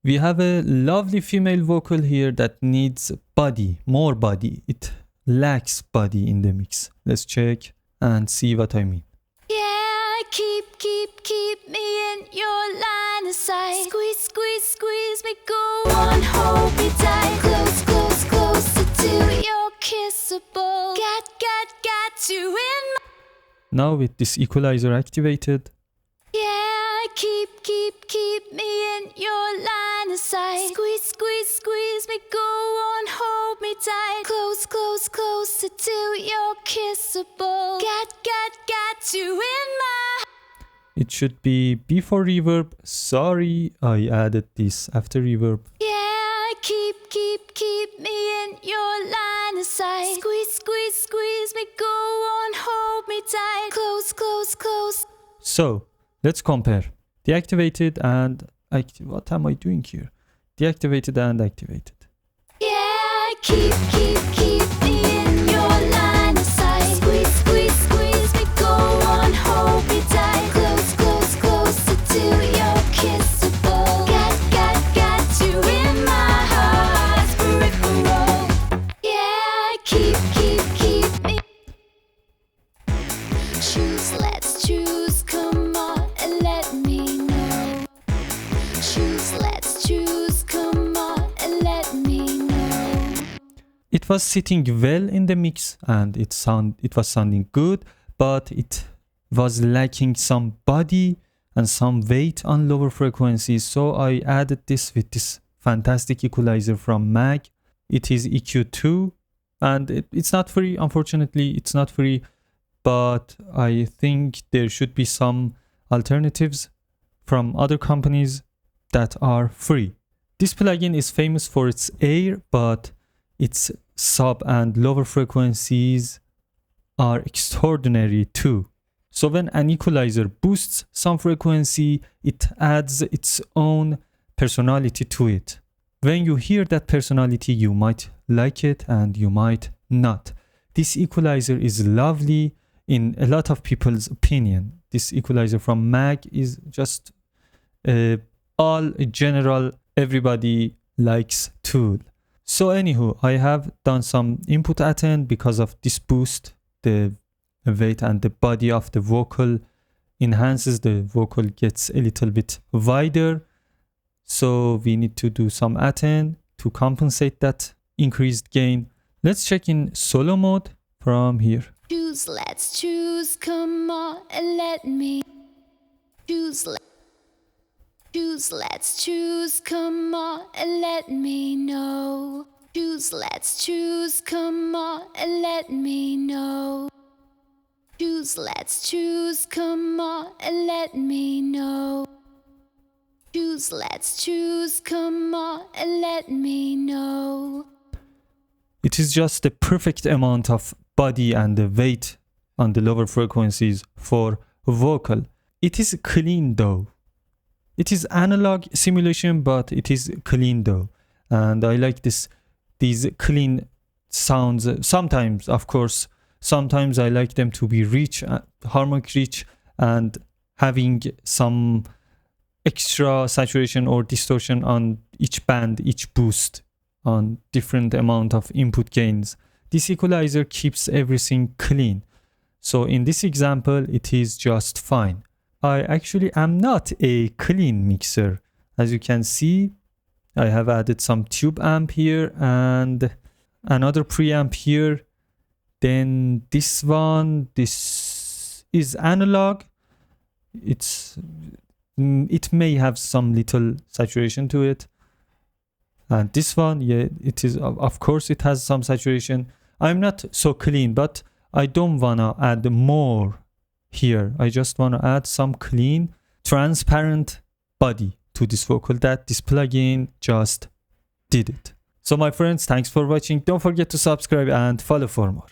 We have a lovely female vocal here that needs body, more body. It lacks body in the mix. Let's check and see what I mean. Yeah, keep me in your line of sight. Squeeze me, go on, hold me tight. Closer to your kissable. Got you in my... Now with this equalizer activated, Yeah, keep me in your line of sight. Squeeze me, go on, hold me tight. Closer to your kissable. Got you in my... it should be before reverb. Sorry, I added this after reverb. Yeah, keep me in your line of sight. Squeeze me, go on, hold me tight. Close. So let's compare deactivated and what am I doing here? Deactivated and activated. Yeah, keep me in your line of sight. Squeeze me, go on, hold me tight. Closer to your kissable. Got you in my heart's peripheral. Yeah, keep me. Let's choose, come on and let me know. Let's choose, come on and let me know. It was sitting well in the mix and it was sounding good, but it was lacking some body and some weight on lower frequencies. So I added this with this fantastic equalizer from MAAG. It is EQ2 and it's not free. Unfortunately, it's not free, but I think there should be some alternatives from other companies that are free. This plugin is famous for its air, but its sub and lower frequencies are extraordinary too. So when an equalizer boosts some frequency, it adds its own personality to it. When you hear that personality, you might like it and you might not. This equalizer is lovely in a lot of people's opinion. This equalizer from MAAG is just all general, everybody likes tool. So anywho, I have done some input attend because of this boost. The weight and the body of the vocal enhances, the vocal gets a little bit wider. So we need to do some attend to compensate that increased gain. Let's check in solo mode from here. Let's choose, come on and let me choose. Let's choose, come on and let me know. Let's choose, come on and let me know. Let's choose, come on and let me know. Let's choose, come on and let me know. It is just the perfect amount of body and the weight on the lower frequencies for vocal. It is clean though. It is analog simulation, but it is clean though. And I like these clean sounds. Sometimes, of course, sometimes I like them to be rich, harmonic rich, and having some extra saturation or distortion on each band, each boost on different amount of input gains. This equalizer keeps everything clean. So in this example, it is just fine. I actually am not a clean mixer. As you can see, I have added some tube amp here and another preamp here. Then this one, this is analog. It may have some little saturation to it. And this one, yeah, it is, of course it has some saturation. I'm not so clean, but I don't wanna add more here. I just wanna add some clean, transparent body to this vocal that this plugin just did it. So my friends, thanks for watching. Don't forget to subscribe and follow for more.